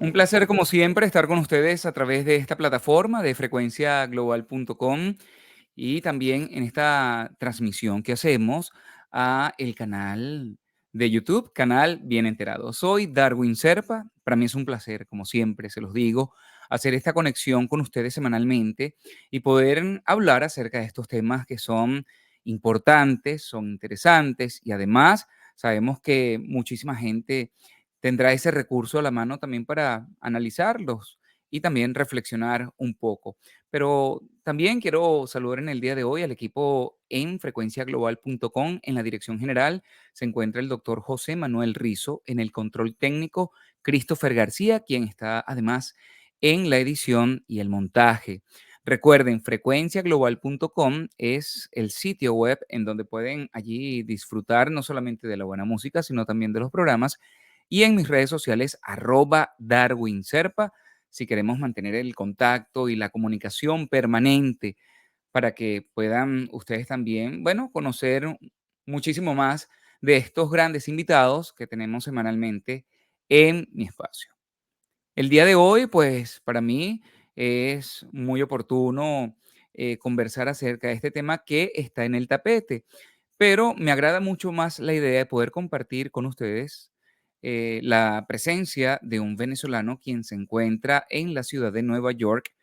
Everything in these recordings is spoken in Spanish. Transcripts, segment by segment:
Un placer, como siempre, estar con ustedes a través de esta plataforma de frecuenciaglobal.com y también en esta transmisión que hacemos a el canal de YouTube, canal Bien Enterado. Soy Darwin Serpa. Para mí es un placer, como siempre, se los digo, hacer esta conexión con ustedes semanalmente y poder hablar acerca de estos temas que son importantes, son interesantes y además sabemos que muchísima gente tendrá ese recurso a la mano también para analizarlos y también reflexionar un poco. Pero también quiero saludar en el día de hoy al equipo en frecuenciaglobal.com. En la dirección general se encuentra el doctor José Manuel Rizo, en el control técnico Christopher García, quien está además en la edición y el montaje. Recuerden, frecuenciaglobal.com es el sitio web en donde pueden allí disfrutar no solamente de la buena música, sino también de los programas y en mis redes sociales, @Darwin Serpa, si queremos mantener el contacto y la comunicación permanente para que puedan ustedes también, bueno, conocer muchísimo más de estos grandes invitados que tenemos semanalmente en mi espacio. El día de hoy, pues para mí es muy oportuno conversar acerca de este tema que está en el tapete, pero me agrada mucho más la idea de poder compartir con ustedes la presencia de un venezolano quien se encuentra en la ciudad de Nueva York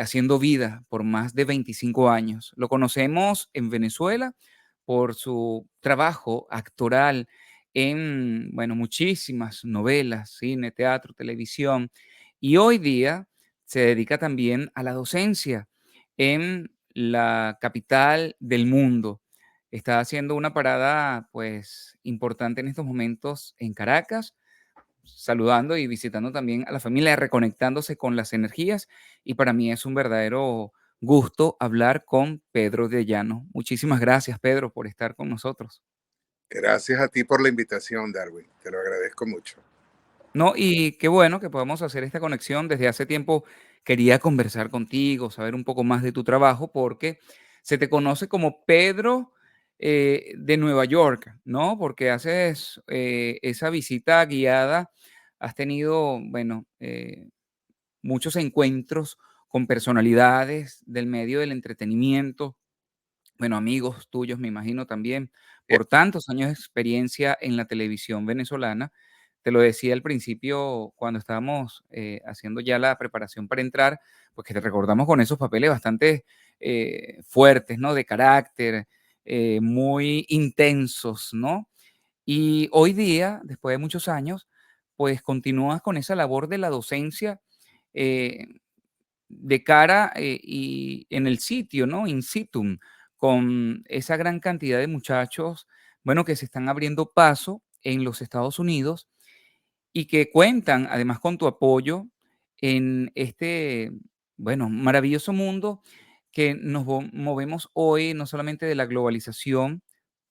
haciendo vida por más de 25 años. Lo conocemos en Venezuela por su trabajo actoral en, bueno, muchísimas novelas, cine, teatro, televisión, y hoy día se dedica también a la docencia en la capital del mundo. Está haciendo una parada, pues, importante en estos momentos en Caracas, saludando y visitando también a la familia, reconectándose con las energías. Y para mí es un verdadero gusto hablar con Pedro de Llano. Muchísimas gracias, Pedro, por estar con nosotros. Gracias a ti por la invitación, Darwin. Te lo agradezco mucho. No, y qué bueno que podamos hacer esta conexión. Desde hace tiempo quería conversar contigo, saber un poco más de tu trabajo, porque se te conoce como Pedro de Nueva York, ¿no? Porque haces esa visita guiada, has tenido, bueno, muchos encuentros con personalidades del medio del entretenimiento, bueno, amigos tuyos, me imagino también, Eh, por tantos años de experiencia en la televisión venezolana. Te lo decía al principio cuando estábamos haciendo ya la preparación para entrar, porque te recordamos con esos papeles bastante fuertes, ¿no? De carácter, muy intensos, ¿no? Y hoy día, después de muchos años, pues continúas con esa labor de la docencia eh, de cara y en el sitio, ¿no? In situ, con esa gran cantidad de muchachos, bueno, que se están abriendo paso en los Estados Unidos y que cuentan además con tu apoyo en este, bueno, maravilloso mundo que nos movemos hoy, no solamente de la globalización,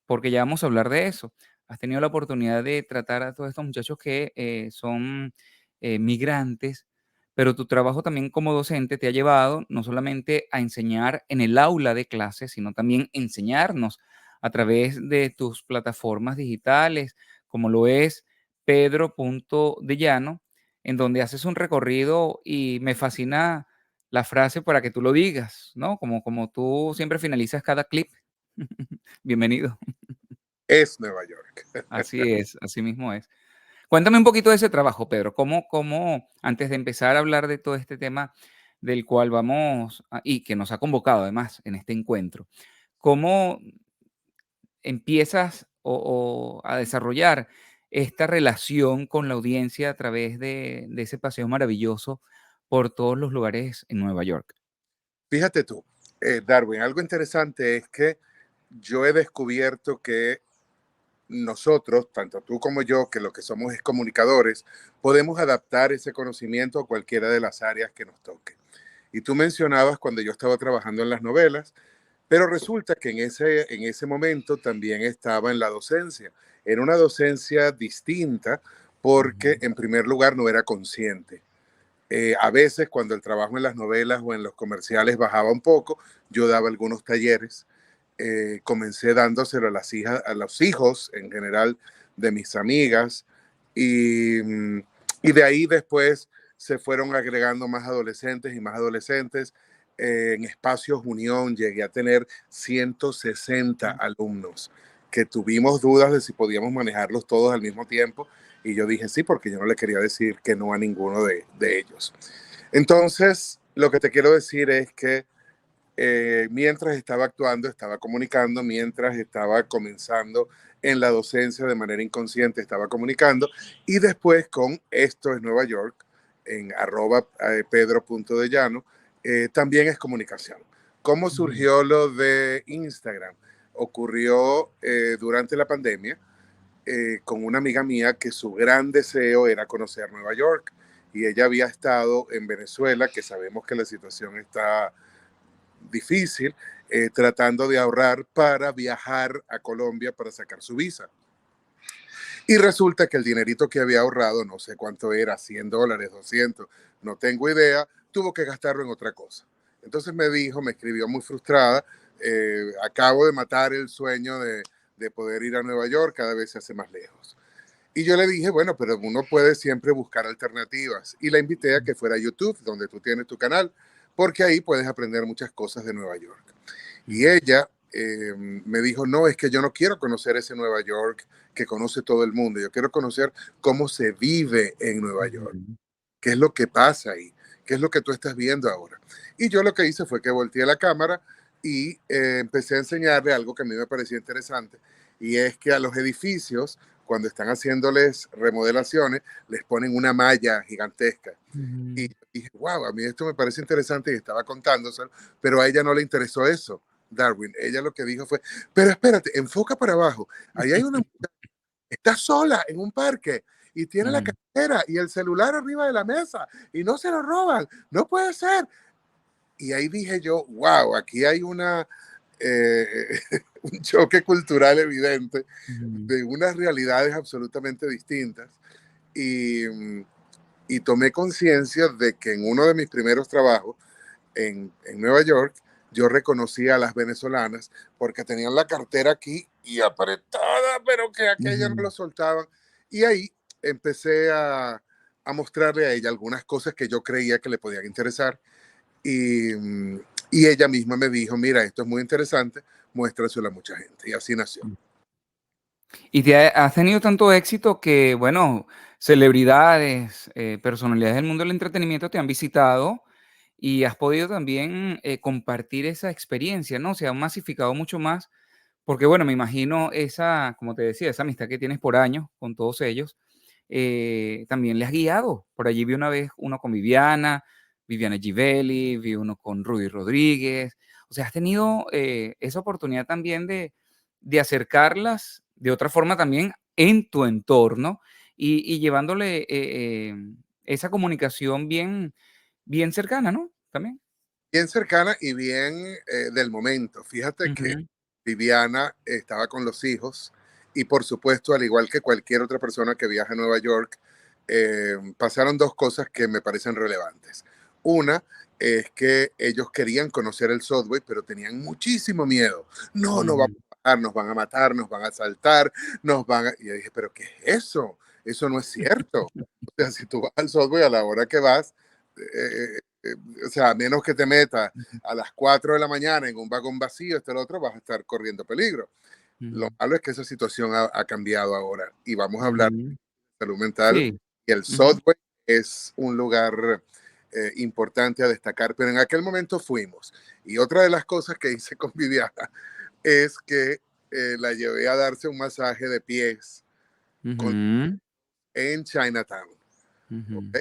porque ya vamos a hablar de eso. Has tenido la oportunidad de tratar a todos estos muchachos que son migrantes, pero tu trabajo también como docente te ha llevado no solamente a enseñar en el aula de clases, sino también enseñarnos a través de tus plataformas digitales, como lo es Pedro.dellano, en donde haces un recorrido y me fascina la frase para que tú lo digas, ¿no? Como tú siempre finalizas cada clip. Bienvenido. es Nueva York. Así es, así mismo es. Cuéntame un poquito de ese trabajo, Pedro. ¿Cómo antes de empezar a hablar de todo este tema del cual vamos y que nos ha convocado además en este encuentro, cómo empiezas a desarrollar esta relación con la audiencia a través de ese paseo maravilloso por todos los lugares en Nueva York? Fíjate tú, Darwin, algo interesante es que yo he descubierto que nosotros, tanto tú como yo, que lo que somos es comunicadores, podemos adaptar ese conocimiento a cualquiera de las áreas que nos toque. Y tú mencionabas cuando yo estaba trabajando en las novelas, pero resulta que en ese momento también estaba en la docencia. Era una docencia distinta porque, Ujú. en primer lugar, no era consciente. A veces, cuando el trabajo en las novelas o en los comerciales bajaba un poco, yo daba algunos talleres. Comencé dándoselo a las hijas, a los hijos en general de mis amigas. Y Y de ahí después se fueron agregando más adolescentes y más adolescentes. En Espacios Unión llegué a tener 160 alumnos que tuvimos dudas de si podíamos manejarlos todos al mismo tiempo. Y yo dije sí, porque yo no le quería decir que no a ninguno de ellos. Entonces, lo que te quiero decir es que mientras estaba actuando, estaba comunicando, mientras estaba comenzando en la docencia de manera inconsciente, estaba comunicando, y después con Esto es Nueva York, en @pedro.dellano, también es comunicación. ¿Cómo Ujú. surgió lo de Instagram? Ocurrió durante la pandemia con una amiga mía que su gran deseo era conocer Nueva York y ella había estado en Venezuela, que sabemos que la situación está difícil, tratando de ahorrar para viajar a Colombia para sacar su visa. Y resulta que el dinerito que había ahorrado, no sé cuánto era, $100, 200, no tengo idea, tuvo que gastarlo en otra cosa. Entonces me dijo, me escribió muy frustrada, acabo de matar el sueño de poder ir a Nueva York, cada vez se hace más lejos. Y yo le dije, bueno, pero uno puede siempre buscar alternativas. Y la invité a que fuera a YouTube, donde tú tienes tu canal, porque ahí puedes aprender muchas cosas de Nueva York. Y Ujú. ella me dijo, no, es que yo no quiero conocer ese Nueva York que conoce todo el mundo, yo quiero conocer cómo se vive en Nueva York, Ujú. qué es lo que pasa ahí, qué es lo que tú estás viendo ahora. Y yo lo que hice fue que volteé la cámara y empecé a enseñarle algo que a mí me parecía interesante, y es que a los edificios, cuando están haciéndoles remodelaciones, les ponen una malla gigantesca. Y Ujú. dije, wow, a mí esto me parece interesante y estaba contándoselo, pero a ella no le interesó eso, Darwin. Ella lo que dijo fue, pero espérate, enfoca para abajo. Ahí hay una, está sola en un parque y tiene la Ujú. cartera y el celular arriba de la mesa y no se lo roban. No puede ser. Y ahí dije yo, wow, aquí hay eh, un choque cultural evidente Ujú. de unas realidades absolutamente distintas. Y, y tomé conciencia de que en uno de mis primeros trabajos en Nueva York, yo reconocí a las venezolanas porque tenían la cartera aquí y apretada, pero que aquella no Ujú. lo soltaban. Y ahí empecé a mostrarle a ella algunas cosas que yo creía que le podían interesar. Y, y ella misma me dijo, mira, esto es muy interesante, muéstraselo a mucha gente. Y así nació. Y has tenido tanto éxito que, bueno, celebridades, personalidades del mundo del entretenimiento te han visitado y has podido también compartir esa experiencia, ¿no? Se ha masificado mucho más, porque, bueno, me imagino esa, como te decía, esa amistad que tienes por años con todos ellos, también le has guiado. Por allí vi una vez uno con Viviana, Viviana Givelli, vi uno con Rudy Rodríguez. O sea, has tenido esa oportunidad también de acercarlas de otra forma también en tu entorno y llevándole esa comunicación bien, bien cercana, ¿no? También. Bien cercana y bien del momento. Fíjate que Ujú. Viviana estaba con los hijos y por supuesto, al igual que cualquier otra persona que viaja a Nueva York, pasaron dos cosas que me parecen relevantes. Una es que ellos querían conocer el Subway, pero tenían muchísimo miedo. No, no vamos Ujú. a bajar, nos van a matar, nos van a asaltar, nos van a... Y yo dije, pero ¿qué es eso? Eso no es cierto. O sea, si tú vas al Subway a la hora que vas, eh, eh, o sea, a menos que te metas a las 4 de la mañana en un vagón vacío, este el otro, vas a estar corriendo peligro. Lo Ujú. malo es que esa situación ha cambiado ahora y vamos a hablar Ujú. de salud mental Sí. y el Ujú. Subway es un lugar importante a destacar, pero en aquel momento fuimos. Y otra de las cosas que hice con Viviana es que la llevé a darse un masaje de pies con, Ujú. en Chinatown. Ujú. ¿Ok?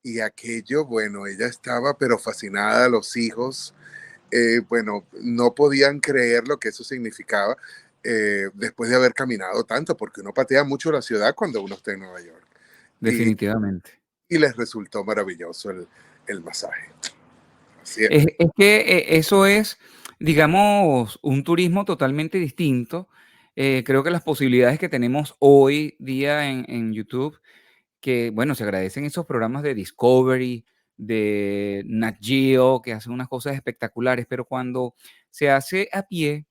Y aquello, bueno, ella estaba pero fascinada, los hijos, bueno, no podían creer lo que eso significaba después de haber caminado tanto, porque uno patea mucho la ciudad cuando uno está en Nueva York. Y, Definitivamente. y les resultó maravilloso el masaje. Así es. Es que eso es, digamos, un turismo totalmente distinto. Creo que las posibilidades que tenemos hoy día en YouTube, que bueno, se agradecen esos programas de Discovery, de Nat Geo, que hacen unas cosas espectaculares, pero cuando se hace a pie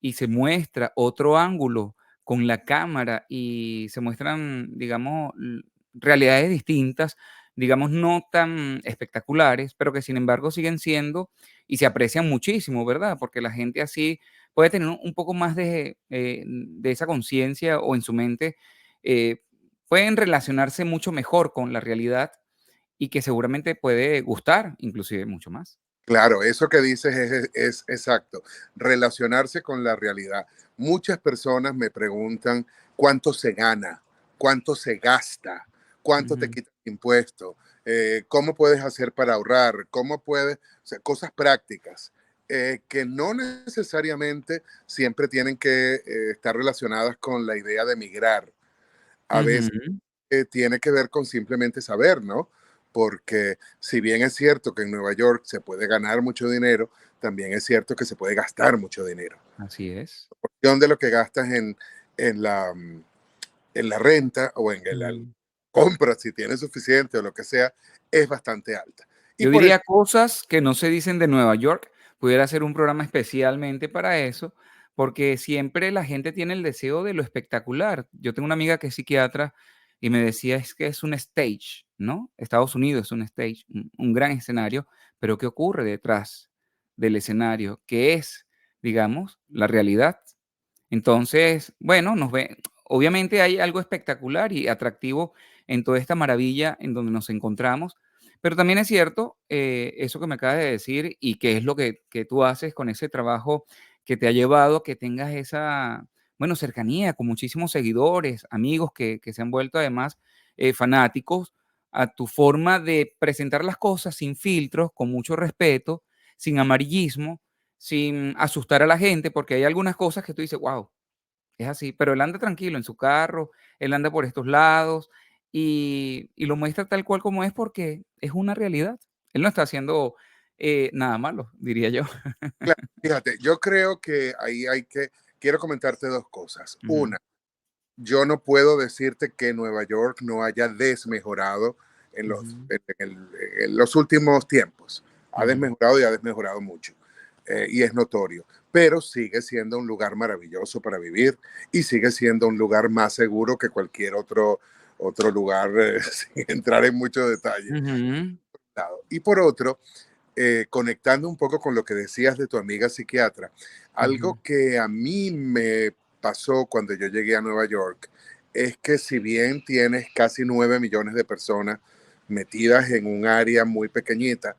y se muestra otro ángulo con la cámara y se muestran, digamos, realidades distintas, digamos, no tan espectaculares, pero que sin embargo siguen siendo y se aprecian muchísimo, ¿verdad? Porque la gente así puede tener un poco más de esa conciencia o en su mente, pueden relacionarse mucho mejor con la realidad y que seguramente puede gustar, inclusive mucho más. Claro, eso que dices es exacto, relacionarse con la realidad. Muchas personas me preguntan cuánto se gana, cuánto se gasta, cuánto te Ujú, quita el impuesto, cómo puedes hacer para ahorrar, cómo puedes, o sea, cosas prácticas que no necesariamente siempre tienen que estar relacionadas con la idea de emigrar. A veces ujú, tiene que ver con simplemente saber, ¿no? Porque si bien es cierto que en Nueva York se puede ganar mucho dinero, también es cierto que se puede gastar mucho dinero. así es. De lo que gastas en la, en la renta o en la Mm. compra, si tienes suficiente o lo que sea, es bastante alta. Y Yo por eso, diría cosas que no se dicen de Nueva York. Pudiera hacer un programa especialmente para eso, porque siempre la gente tiene el deseo de lo espectacular. Yo tengo una amiga que es psiquiatra y me decía es que es un stage, ¿no? Estados Unidos es un stage, un gran escenario, pero ¿qué ocurre detrás del escenario? ¿Qué es, digamos, la realidad? Entonces, bueno, obviamente hay algo espectacular y atractivo en toda esta maravilla en donde nos encontramos, pero también es cierto eso que me acabas de decir y que es lo que tú haces con ese trabajo que te ha llevado a que tengas esa, bueno, cercanía con muchísimos seguidores, amigos que se han vuelto además fanáticos a tu forma de presentar las cosas sin filtros, con mucho respeto, sin amarillismo, sin asustar a la gente, porque hay algunas cosas que tú dices, wow, es así, pero él anda tranquilo en su carro, él anda por estos lados y lo muestra tal cual como es porque es una realidad. Él no está haciendo nada malo, diría yo. claro, fíjate, yo creo que ahí quiero comentarte dos cosas. Ujú, Una, yo no puedo decirte que Nueva York no haya desmejorado ujú, en los últimos tiempos. Ha ujú, desmejorado y ha desmejorado mucho. Y es notorio. Pero sigue siendo un lugar maravilloso para vivir y sigue siendo un lugar más seguro que cualquier otro lugar, sin entrar en muchos detalles. ujú, Y por otro, conectando un poco con lo que decías de tu amiga psiquiatra, ujú, algo que a mí me pasó cuando yo llegué a Nueva York es que si bien tienes casi 9 millones de personas metidas en un área muy pequeñita,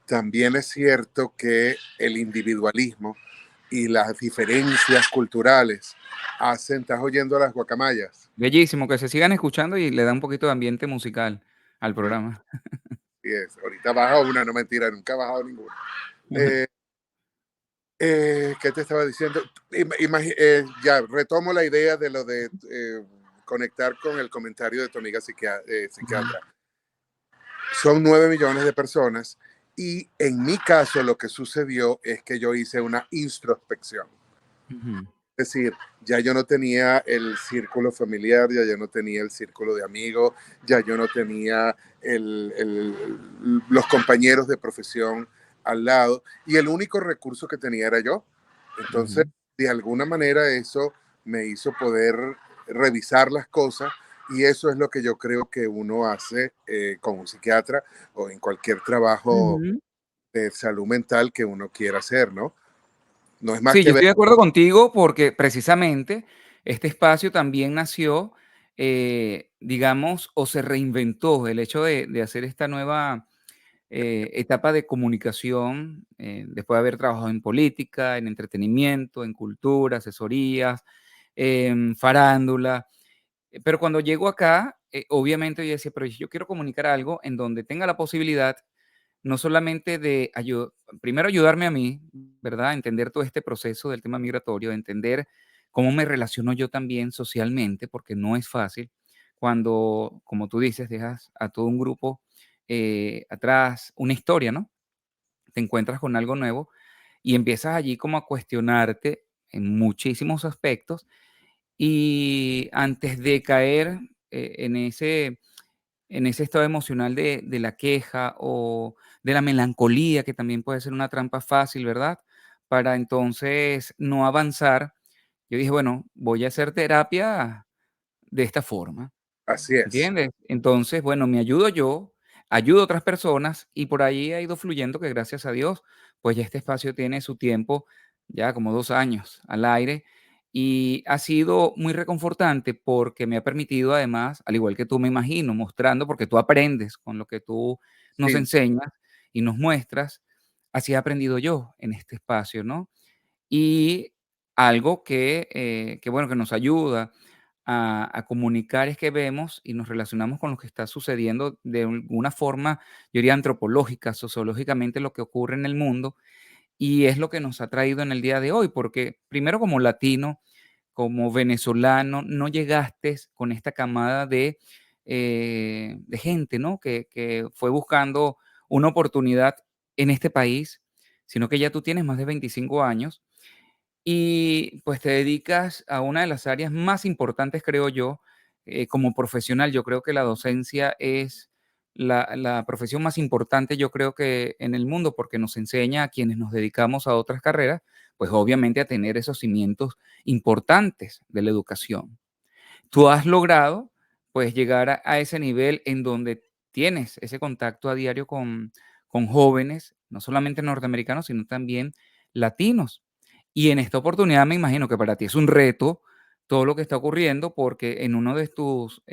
también es cierto que el individualismo y las diferencias culturales hacen, ¿estás oyendo las guacamayas? bellísimo, que se sigan escuchando y le da un poquito de ambiente musical al programa. Sí, ahorita baja una, no mentira, nunca ha bajado ninguna. Eh, ¿Qué te estaba diciendo? Ya, retomo la idea de lo de conectar con el comentario de tu amiga Ujú, psiquiatra. Son 9 millones de personas y en mi caso lo que sucedió es que yo hice una introspección. ujú, Es decir, ya yo no tenía el círculo familiar, ya yo no tenía el círculo de amigos, ya yo no tenía los compañeros de profesión al lado y el único recurso que tenía era yo. Entonces, ujú. de alguna manera eso me hizo poder revisar las cosas y eso es lo que yo creo que uno hace con un psiquiatra o en cualquier trabajo Ujú. de salud mental que uno quiera hacer, ¿no? No es más Sí, que yo ver. estoy de acuerdo contigo porque precisamente este espacio también nació, digamos, o se reinventó el hecho de hacer esta nueva etapa de comunicación, después de haber trabajado en política, en entretenimiento, en cultura, asesorías, en farándula. Pero cuando llego acá, obviamente yo decía, pero yo quiero comunicar algo en donde tenga la posibilidad no solamente de primero ayudarme a mí, ¿verdad? A entender todo este proceso del tema migratorio, de entender cómo me relaciono yo también socialmente, porque no es fácil cuando, como tú dices, dejas a todo un grupo atrás, una historia, ¿no? Te encuentras con algo nuevo y empiezas allí como a cuestionarte en muchísimos aspectos y antes de caer en ese estado emocional de la queja o de la melancolía, que también puede ser una trampa fácil, ¿verdad? Para entonces no avanzar. Yo dije, bueno, voy a hacer terapia de esta forma. Así es. ¿Entiendes? Entonces, bueno, me ayudo yo, ayudo a otras personas y por ahí ha ido fluyendo que gracias a Dios, pues ya este espacio tiene su tiempo, ya como 2 años al aire y ha sido muy reconfortante porque me ha permitido además, al igual que tú me imagino, mostrando, porque tú aprendes con lo que tú nos Sí, enseñas y nos muestras, así he aprendido yo en este espacio, ¿no? Y algo que bueno, que nos ayuda a comunicar es que vemos y nos relacionamos con lo que está sucediendo de alguna forma, yo diría antropológica, sociológicamente, lo que ocurre en el mundo, y es lo que nos ha traído en el día de hoy, porque primero como latino, como venezolano, no llegaste con esta camada de gente, ¿no? Que fue buscando una oportunidad en este país, sino que ya tú tienes más de 25 años y pues te dedicas a una de las áreas más importantes, creo yo, como profesional. Yo creo que la docencia es la profesión más importante, yo creo que en el mundo, porque nos enseña a quienes nos dedicamos a otras carreras, pues obviamente a tener esos cimientos importantes de la educación. Tú has logrado, pues, llegar a ese nivel en donde tienes ese contacto a diario con jóvenes, no solamente norteamericanos, sino también latinos. Y en esta oportunidad me imagino que para ti es un reto todo lo que está ocurriendo, porque en uno de tus,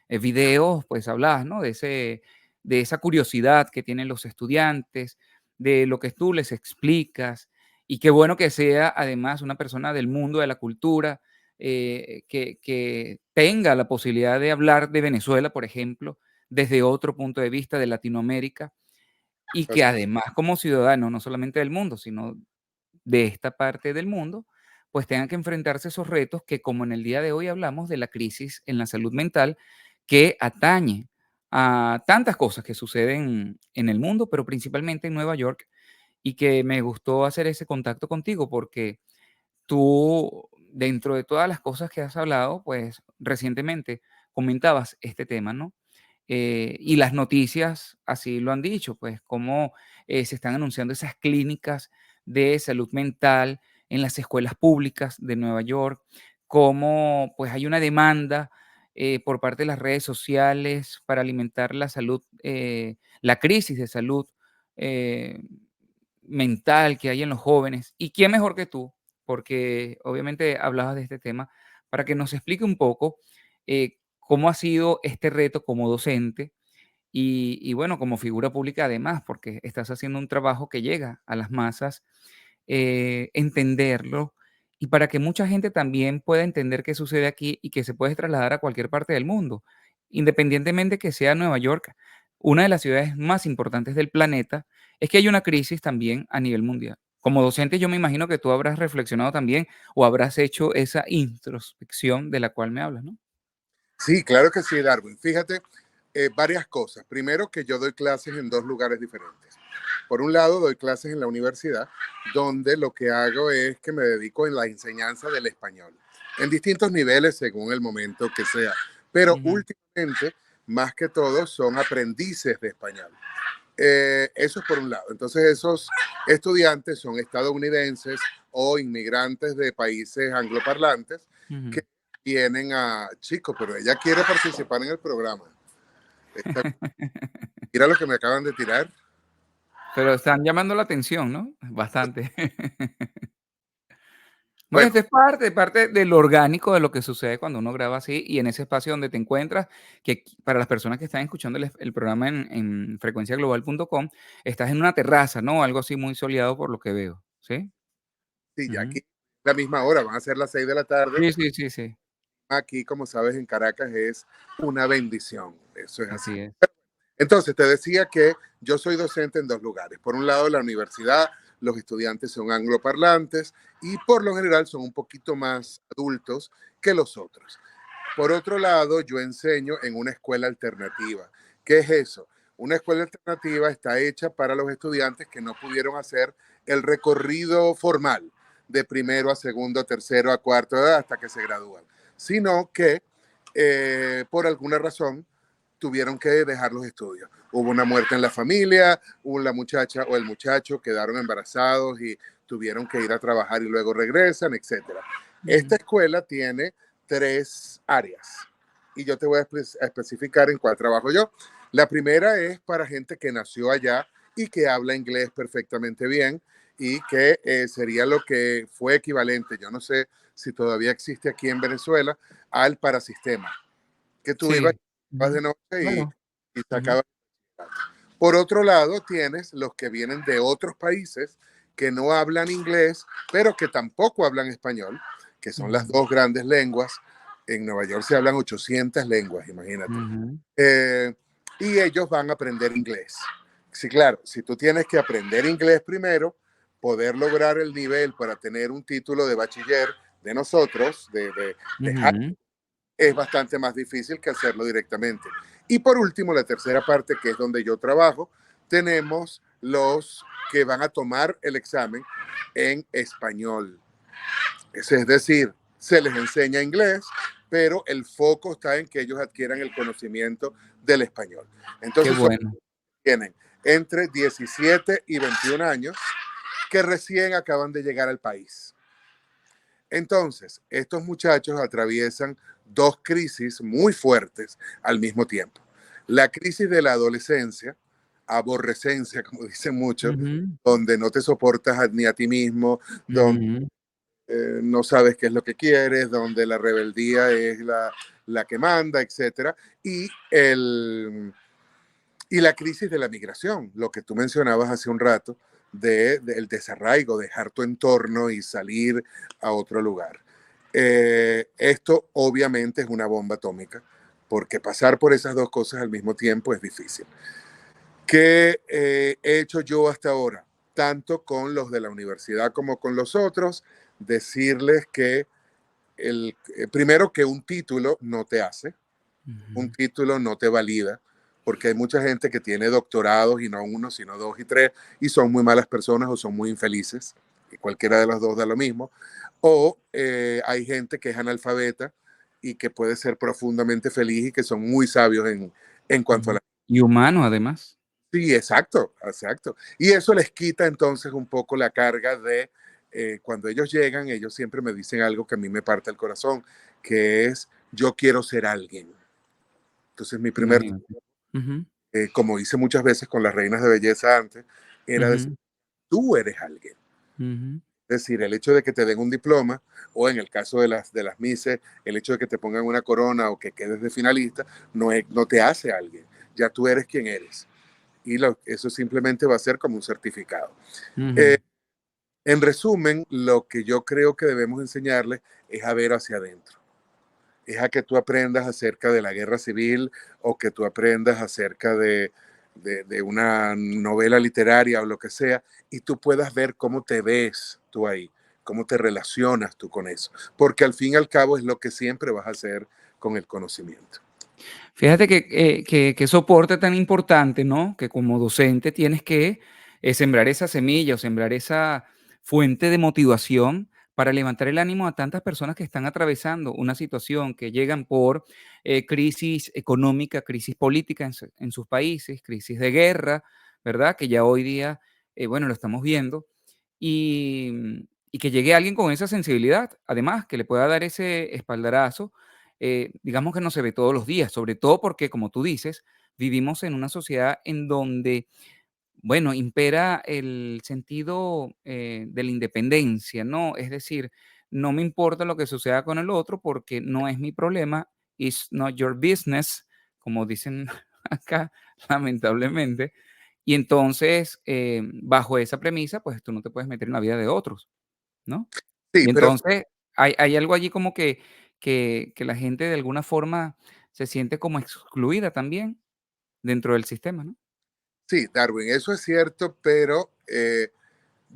videos, pues, hablabas, ¿no? De esa curiosidad que tienen los estudiantes, de lo que tú les explicas, y qué bueno que sea, además, una persona del mundo de la cultura, que tenga la posibilidad de hablar de Venezuela, por ejemplo, desde otro punto de vista de Latinoamérica, y que así además como ciudadano, no solamente del mundo, sino de esta parte del mundo, pues tengan que enfrentarse a esos retos que, como en el día de hoy hablamos de la crisis en la salud mental, que atañe a tantas cosas que suceden en el mundo, pero principalmente en Nueva York, y que me gustó hacer ese contacto contigo porque tú, dentro de todas las cosas que has hablado, pues recientemente comentabas este tema, ¿no? Y las noticias así lo han dicho, pues cómo se están anunciando esas clínicas de salud mental en las escuelas públicas de Nueva York, cómo pues hay una demanda por parte de las redes sociales para alimentar la salud, la crisis de salud eh, mental que hay en los jóvenes. ¿Y quién mejor que tú? Porque obviamente hablabas de este tema, para que nos explique un poco cómo ha sido este reto como docente y bueno, como figura pública además, porque estás haciendo un trabajo que llega a las masas, entenderlo y para que mucha gente también pueda entender qué sucede aquí y que se puede trasladar a cualquier parte del mundo, independientemente que sea Nueva York, una de las ciudades más importantes del planeta, es que hay una crisis también a nivel mundial. Como docente, yo me imagino que tú habrás reflexionado también o habrás hecho esa introspección de la cual me hablas, ¿no? Sí, claro que sí, Darwin. Fíjate, varias cosas. Primero, que yo doy clases en dos lugares diferentes. Por un lado, doy clases en la universidad, donde lo que hago es que me dedico en la enseñanza del español, en distintos niveles según el momento que sea. Pero Ujú. últimamente, más que todo, son aprendices de español. Eso es por un lado. Entonces, esos estudiantes son estadounidenses o inmigrantes de países angloparlantes Ujú. que vienen a, chicos, pero ella quiere participar en el programa. Esta- mira lo que me acaban de tirar. Pero están llamando la atención, ¿no? Bastante. Bueno, Bueno, esto es parte del orgánico de lo que sucede cuando uno graba así y en ese espacio donde te encuentras, que para las personas que están escuchando el programa en frecuenciaglobal.com, estás en una terraza, ¿no? Algo así muy soleado por lo que veo, ¿sí? sí, ya Ujú. aquí la misma hora, van a ser las 6 de la tarde. Sí, sí, sí, sí, Aquí, como sabes, en Caracas es una bendición. Eso es así. así es. Entonces, te decía que yo soy docente en dos lugares. Por un lado, la universidad, los estudiantes son angloparlantes y por lo general son un poquito más adultos que los otros. Por otro lado, yo enseño en una escuela alternativa. ¿Qué es eso? Una escuela alternativa está hecha para los estudiantes que no pudieron hacer el recorrido formal de primero a segundo, tercero a cuarto hasta que se gradúan, sino que por alguna razón tuvieron que dejar los estudios. Hubo una muerte en la familia, la muchacha o el muchacho quedaron embarazados y tuvieron que ir a trabajar y luego regresan, etcétera. Esta Ujú. escuela tiene tres áreas y yo te voy a especificar en cuál trabajo yo. La primera es para gente que nació allá y que habla inglés perfectamente bien y que sería lo que fue equivalente, yo no sé si todavía existe aquí en Venezuela, al parasistema, que tú ibas Sí. de Ujú. noche Claro. y Ujú. sacabas. Por otro lado, tienes los que vienen de otros países que no hablan inglés, pero que tampoco hablan español, que son las Ujú. dos grandes lenguas. En Nueva York se hablan 800 lenguas, imagínate. Ujú. Eh, y ellos van a aprender inglés. Sí, claro, si tú tienes que aprender inglés primero, poder lograr el nivel para tener un título de bachiller de nosotros, de Ujú. es bastante más difícil que hacerlo directamente. Y por último, la tercera parte, que es donde yo trabajo, tenemos los que van a tomar el examen en español. Es decir, se les enseña inglés, pero el foco está en que ellos adquieran el conocimiento del español. Qué Entonces, bueno. tienen entre 17 y 21 años que recién acaban de llegar al país. Entonces, estos muchachos atraviesan dos crisis muy fuertes al mismo tiempo. La crisis de la adolescencia, aborrecencia, como dicen muchos, Ujú. donde no te soportas ni a ti mismo, donde Ujú. no sabes qué es lo que quieres, donde la rebeldía es la que manda, etcétera, y la crisis de la migración, lo que tú mencionabas hace un rato, del desarraigo, dejar tu entorno y salir a otro lugar. Esto obviamente es una bomba atómica, porque pasar por esas dos cosas al mismo tiempo es difícil. ¿Qué he hecho yo hasta ahora? Tanto con los de la universidad como con los otros, decirles que primero que un título no te hace, un Ujú. título no te valida, porque hay mucha gente que tiene doctorados y no uno, sino dos y tres, y son muy malas personas o son muy infelices, y cualquiera de las dos da lo mismo. O hay gente que es analfabeta y que puede ser profundamente feliz y que son muy sabios en cuanto a Ujú. la... Y humano, además. Sí, exacto, exacto. Y eso les quita entonces un poco la carga de cuando ellos llegan, ellos siempre me dicen algo que a mí me parte el corazón, que es, yo quiero ser alguien. Entonces mi primer Imagínate. Ujú. como hice muchas veces con las reinas de belleza antes, era decir, Ujú. tú eres alguien. Ujú. Es decir, el hecho de que te den un diploma, o en el caso de las Misses, el hecho de que te pongan una corona o que quedes de finalista, no te hace alguien. Ya tú eres quien eres. Y eso simplemente va a ser como un certificado. Ujú. Eh, en resumen, lo que yo creo que debemos enseñarles es a ver hacia adentro. Es a que tú aprendas acerca de la guerra civil o que tú aprendas acerca de una novela literaria o lo que sea, y tú puedas ver cómo te ves tú ahí, cómo te relacionas tú con eso, porque al fin y al cabo es lo que siempre vas a hacer con el conocimiento. Fíjate que soporte tan importante, ¿no? Que como docente tienes que sembrar esa semilla o sembrar esa fuente de motivación para levantar el ánimo a tantas personas que están atravesando una situación, que llegan por crisis económica, crisis política en sus países, crisis de guerra, ¿verdad? Que ya hoy día, bueno, lo estamos viendo. Y que llegue alguien con esa sensibilidad, además, que le pueda dar ese espaldarazo, digamos que no se ve todos los días, sobre todo porque, como tú dices, vivimos en una sociedad en donde, bueno, impera el sentido de la independencia, ¿no? Es decir, no me importa lo que suceda con el otro porque no es mi problema, it's not your business, como dicen acá, lamentablemente. Y entonces, bajo esa premisa, pues tú no te puedes meter en la vida de otros, ¿no? Sí, Y pero entonces hay algo allí como que la gente de alguna forma se siente como excluida también dentro del sistema, ¿no? sí, Darwin, eso es cierto, pero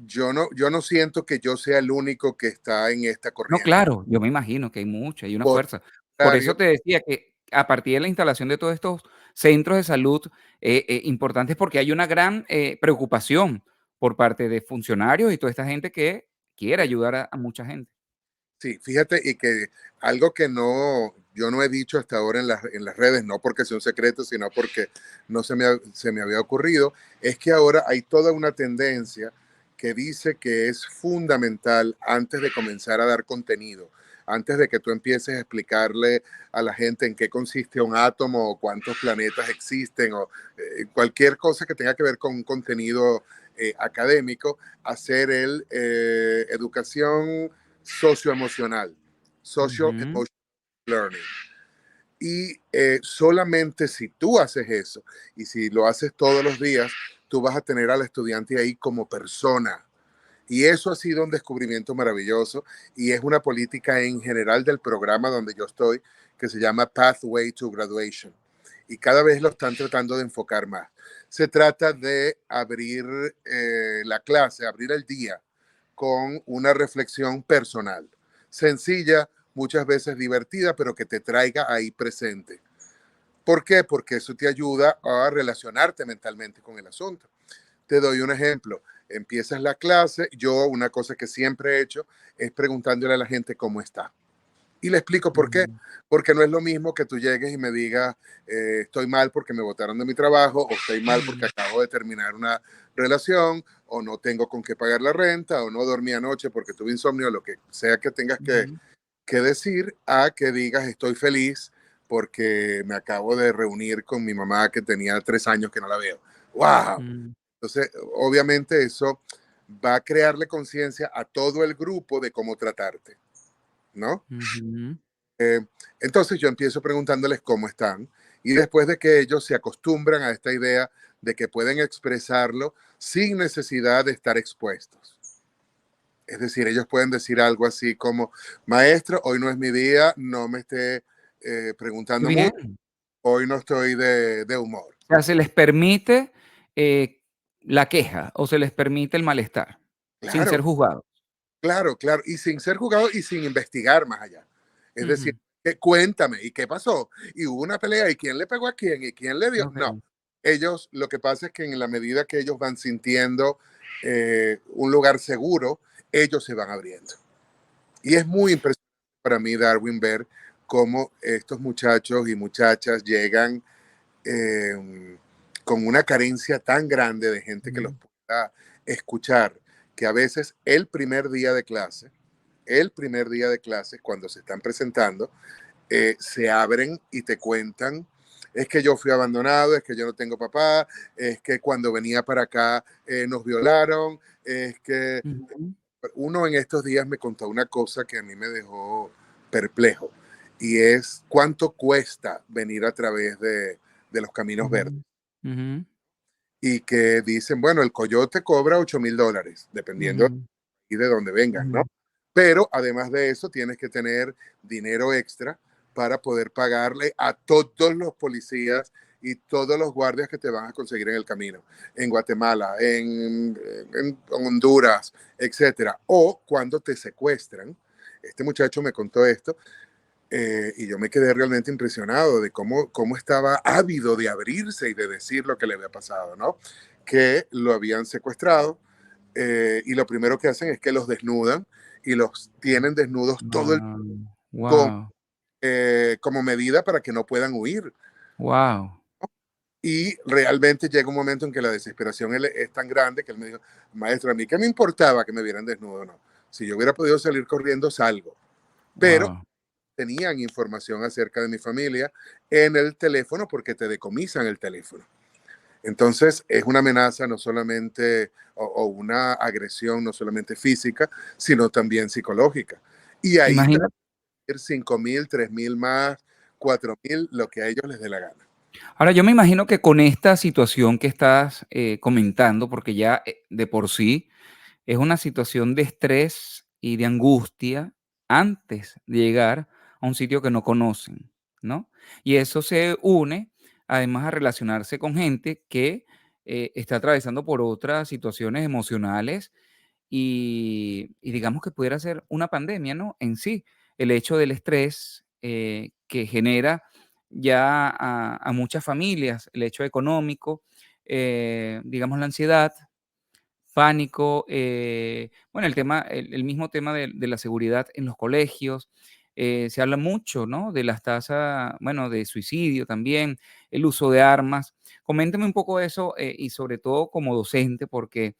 yo no siento que yo sea el único que está en esta No, corriente. claro, yo me imagino que hay mucha, hay una Por fuerza. el Por contrario, eso te decía que a partir de la instalación de todos estos centros de salud importantes, porque hay una gran preocupación por parte de funcionarios y toda esta gente que quiere ayudar a mucha gente. sí, fíjate, y que algo que yo no he dicho hasta ahora en las redes, no porque sea un secreto, sino porque no se me había ocurrido, es que ahora hay toda una tendencia que dice que es fundamental antes de comenzar a dar contenido, antes de que tú empieces a explicarle a la gente en qué consiste un átomo o cuántos planetas existen o cualquier cosa que tenga que ver con un contenido académico, hacer el educación socioemocional, social Ujú. emotional learning. Y solamente si tú haces eso y si lo haces todos los días, tú vas a tener al estudiante ahí como persona. Y eso ha sido un descubrimiento maravilloso y es una política en general del programa donde yo estoy que se llama Pathway to Graduation. Y cada vez lo están tratando de enfocar más. Se trata de abrir la clase, abrir el día con una reflexión personal, sencilla, muchas veces divertida, pero que te traiga ahí presente. ¿Por qué? Porque eso te ayuda a relacionarte mentalmente con el asunto. Te doy un ejemplo. Empiezas la clase, yo una cosa que siempre he hecho es preguntándole a la gente cómo está. Y le explico por qué. Mm, Porque no es lo mismo que tú llegues y me digas, estoy mal porque me botaron de mi trabajo, o estoy mal porque mm, acabo de terminar una relación, o no tengo con qué pagar la renta, o no dormí anoche porque tuve insomnio, lo que sea que tengas ujú, que decir, a que digas, estoy feliz porque me acabo de reunir con mi mamá que tenía 3 años que no la veo. ¡Wow! mm, Entonces, obviamente eso va a crearle conciencia a todo el grupo de cómo tratarte, ¿no? ujú, Eh, entonces yo empiezo preguntándoles cómo están y después de que ellos se acostumbran a esta idea de que pueden expresarlo sin necesidad de estar expuestos. Es decir, ellos pueden decir algo así como, maestro, hoy no es mi día, no me esté qué preguntando mucho, bien. hoy no estoy de humor. O sea, se les permite, eh, la queja o se les permite el malestar, sin ser Claro, juzgados. claro, claro, y sin ser juzgado y sin investigar más allá. Es decir, Ujú, cuéntame, ¿y qué pasó? Y hubo una pelea, ¿y quién le pegó a quién? ¿Y quién le dio? No, okey. ellos, lo que pasa es que en la medida que ellos van sintiendo un lugar seguro, ellos se van abriendo. Y es muy impresionante para mí, Darwin, ver cómo estos muchachos y muchachas llegan con una carencia tan grande de gente que los Ujú, pueda escuchar, que a veces el primer día de clase, cuando se están presentando, se abren y te cuentan, es que yo fui abandonado, es que yo no tengo papá, es que cuando venía para acá nos violaron, es que ujú, uno en estos días me contó una cosa que a mí me dejó perplejo y es cuánto cuesta venir a través de los caminos verdes ujú, ujú, y que dicen, bueno, el coyote cobra $8,000, dependiendo ujú, de dónde vengan, ¿no? ujú, Pero además de eso, tienes que tener dinero extra para poder pagarle a todos los policías y todos los guardias que te van a conseguir en el camino, en Guatemala, en Honduras, etcétera. O cuando te secuestran. Este muchacho me contó esto y yo me quedé realmente impresionado de cómo estaba ávido de abrirse y de decir lo que le había pasado, ¿no? Que lo habían secuestrado y lo primero que hacen es que los desnudan y los tienen desnudos todo el guau, como, guau, como medida para que no puedan huir. guau, Y realmente llega un momento en que la desesperación es tan grande que él me dijo, maestro, a mí qué me importaba que me vieran desnudo, no. Si yo hubiera podido salir corriendo, salgo. Pero guau. tenían información acerca de mi familia en el teléfono porque te decomisan el teléfono. Entonces es una amenaza no solamente o una agresión no solamente física, sino también psicológica. Y ahí te Imagínate. 5,000, 3,000 más, 4,000, lo que a ellos les dé la gana. Ahora, yo me imagino que con esta situación que estás, comentando, porque ya, de por sí es una situación de estrés y de angustia antes de llegar a un sitio que no conocen, ¿no? Y eso se une, además, a relacionarse con gente que, está atravesando por otras situaciones emocionales y digamos que pudiera ser una pandemia, ¿no? En sí, el hecho del estrés que genera ya a muchas familias, el hecho económico, digamos la ansiedad, pánico, bueno, el mismo tema de la seguridad en los colegios. Se habla mucho, ¿no? De las tasas, bueno, de suicidio también, el uso de armas. Coméntame un poco eso y sobre todo como docente, porque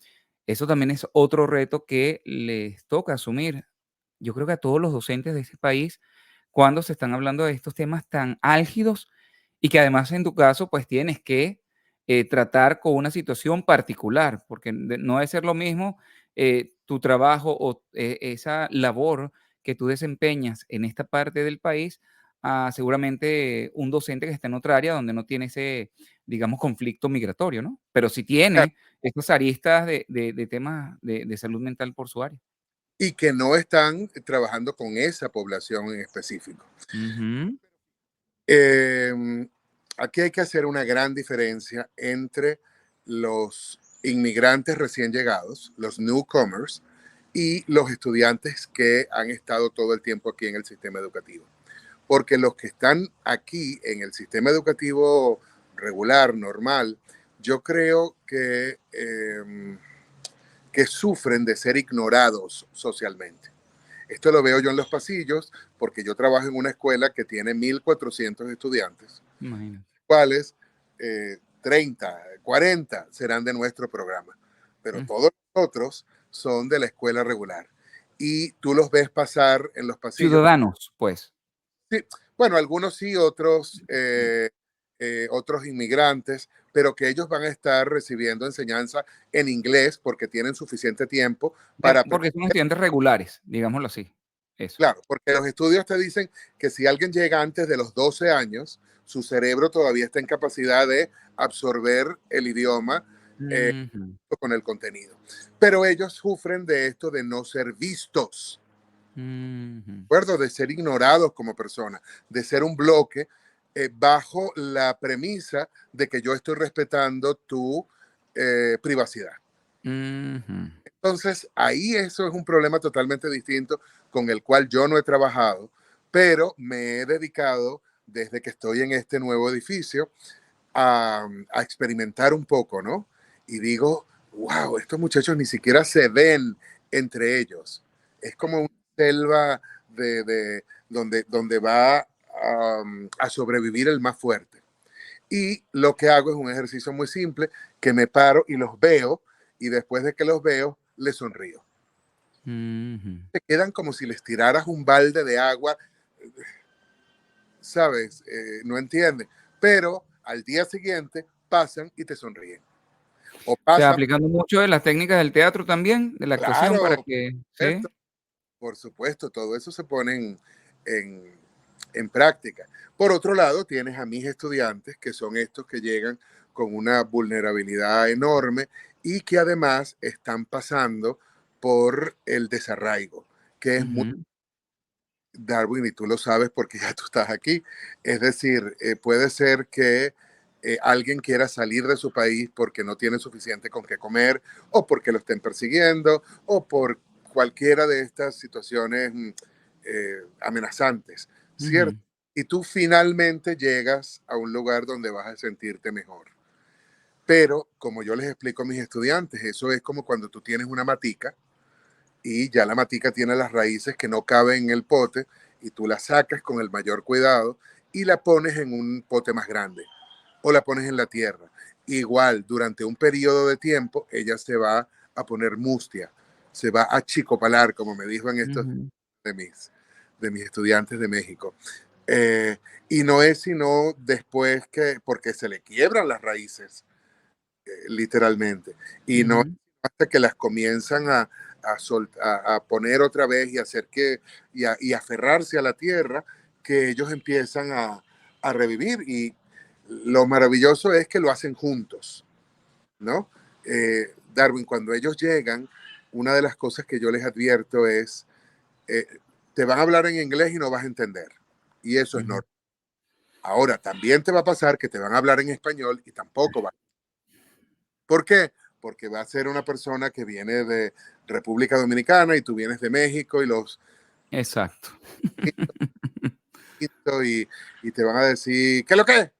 eso también es otro reto que les toca asumir yo creo que a todos los docentes de ese país cuando se están hablando de estos temas tan álgidos y que además en tu caso pues tienes que tratar con una situación particular, porque no debe ser lo mismo tu trabajo o esa labor que tú desempeñas en esta parte del país a seguramente un docente que está en otra área donde no tiene ese, digamos, conflicto migratorio, ¿no? Pero sí tiene estas aristas de temas de salud mental por su área. Y que no están trabajando con esa población en específico. Ujú. Eh, Aquí hay que hacer una gran diferencia entre los inmigrantes recién llegados, los newcomers, y los estudiantes que han estado todo el tiempo aquí en el sistema educativo. Porque los que están aquí en el sistema educativo regular, normal, yo creo que sufren de ser ignorados socialmente. Esto lo veo yo en los pasillos porque yo trabajo en una escuela que tiene 1.400 estudiantes, Imagínate. cuales 30, 40 serán de nuestro programa, pero Mm. todos los otros son de la escuela regular. Y tú los ves pasar en los pasillos. Ciudadanos, pues. Sí, bueno, algunos sí, otros, otros inmigrantes, pero que ellos van a estar recibiendo enseñanza en inglés porque tienen suficiente tiempo para aprender. Porque son estudiantes regulares, digámoslo así. Eso. Claro, porque los estudios te dicen que si alguien llega antes de los 12 años, su cerebro todavía está en capacidad de absorber el idioma eh, Ujú, con el contenido. Pero ellos sufren de esto de no ser vistos, ujú, ¿de acuerdo? De ser ignorados como personas, de ser un bloque bajo la premisa de que yo estoy respetando tu privacidad. ujú. Entonces, ahí eso es un problema totalmente distinto con el cual yo no he trabajado, pero me he dedicado desde que estoy en este nuevo edificio a experimentar un poco, ¿no? Y digo, wow, estos muchachos ni siquiera se ven entre ellos. Es como una selva donde va a sobrevivir el más fuerte. Y lo que hago es un ejercicio muy simple, que me paro y los veo, y después de que los veo, les sonrío. Ujú. Te quedan como si les tiraras un balde de agua, ¿sabes? No entienden. Pero al día siguiente pasan y te sonríen. O O sea, pasan, aplicando mucho de las técnicas del teatro también, de la actuación para claro, que esto, sí. por supuesto, todo eso se pone en, en práctica. Por otro lado, tienes a mis estudiantes, que son estos que llegan con una vulnerabilidad enorme y que además están pasando por el desarraigo, que es muy Ujú, Darwin, y tú lo sabes porque ya tú estás aquí. Es decir, puede ser que alguien quiera salir de su país porque no tiene suficiente con qué comer, o porque lo estén persiguiendo, o por cualquiera de estas situaciones amenazantes, ¿cierto? ujú, Y tú finalmente llegas a un lugar donde vas a sentirte mejor. Pero, como yo les explico a mis estudiantes, eso es como cuando tú tienes una matica y ya la matica tiene las raíces que no caben en el pote, y tú la sacas con el mayor cuidado y la pones en un pote más grande o la pones en la tierra. Igual, durante un periodo de tiempo, ella se va a poner mustia, se va a chicopalar, como me dijo en estos ujú, de mis estudiantes de México. Eh, y no es sino después que, porque se le quiebran las raíces, literalmente. Y no ujú, hasta que las comienzan a poner otra vez y hacer y aferrarse a la tierra, que ellos empiezan a revivir. Y lo maravilloso es que lo hacen juntos, ¿no? Darwin, cuando ellos llegan, una de las cosas que yo les advierto es, eh, te van a hablar en inglés y no vas a entender. Y eso es ujú. normal. Ahora, también te va a pasar que te van a hablar en español y tampoco va. ¿Por qué? Porque va a ser una persona que viene de República Dominicana y tú vienes de México, y los Exacto. y, y te van a decir, ¿qué es lo que es?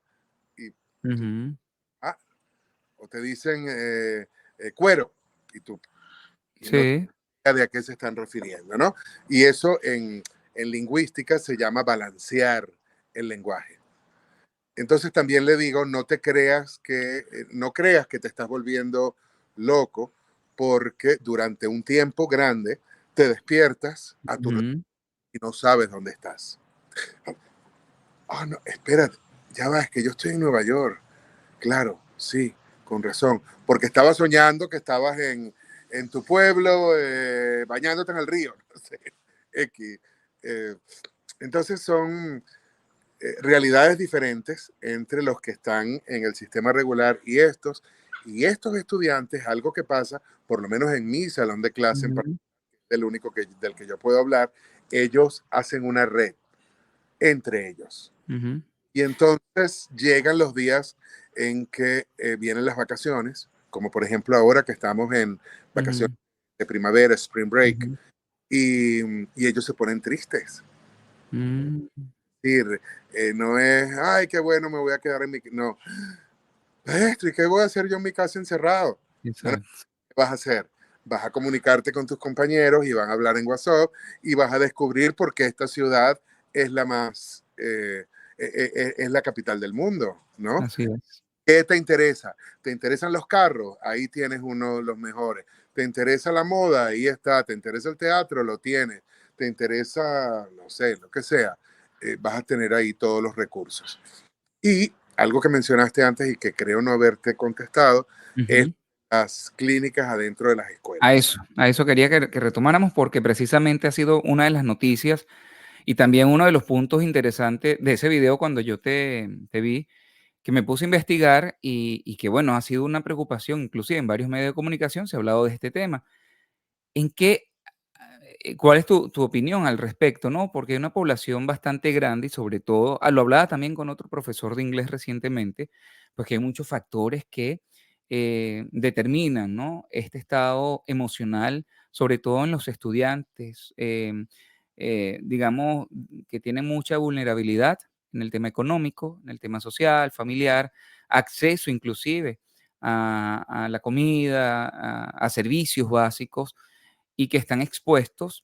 Y tú, Ujú. ah, o te dicen cuero, y tú y no Sí. sabes de a qué se están refiriendo, ¿no? Y eso en lingüística se llama balancear el lenguaje. Entonces también le digo, no creas que te estás volviendo loco, porque durante un tiempo grande te despiertas a tu reloj Ujú, y no sabes dónde estás. Ah, no, espérate, ya va, es que yo estoy en Nueva York. Claro, sí, con razón, porque estabas soñando que estabas en tu pueblo, bañándote en el río, no sé, X. Eh, entonces son realidades diferentes entre los que están en el sistema regular y estos estudiantes, algo que pasa, por lo menos en mi salón de clase, ujú, del único del que yo puedo hablar, ellos hacen una red entre ellos. ujú, Y entonces llegan los días en que vienen las vacaciones, como por ejemplo ahora que estamos en vacaciones ujú, de primavera, spring break, ujú, y ellos se ponen tristes. mm, Es decir, no es, ay, qué bueno, me voy a quedar en mi... No, maestro, ¿y qué voy a hacer yo en mi casa encerrado? Bueno, exacto. ¿qué vas a hacer? Vas a comunicarte con tus compañeros y van a hablar en WhatsApp y vas a descubrir por qué esta ciudad es la más, es la capital del mundo, ¿no? Así es. ¿Qué te interesa? ¿Te interesan los carros? Ahí tienes uno de los mejores. ¿Te interesa la moda? Ahí está. ¿Te interesa el teatro? Lo tienes. ¿Te interesa, no sé, lo que sea? Vas a tener ahí todos los recursos. Y algo que mencionaste antes y que creo no haberte contestado es Ujú. las clínicas adentro de las A escuelas. eso, a eso quería que retomáramos, porque precisamente ha sido una de las noticias y también uno de los puntos interesantes de ese video cuando yo te vi, que me puse a investigar y que, bueno, ha sido una preocupación, inclusive en varios medios de comunicación se ha hablado de este tema. ¿En qué, cuál es tu opinión al respecto, no? Porque hay una población bastante grande y sobre todo, lo hablaba también con otro profesor de inglés recientemente, pues que hay muchos factores que determinan, ¿no? Este estado emocional, sobre todo en los estudiantes, digamos, que tienen mucha vulnerabilidad en el tema económico, en el tema social, familiar, acceso inclusive a la comida, a servicios básicos y que están expuestos,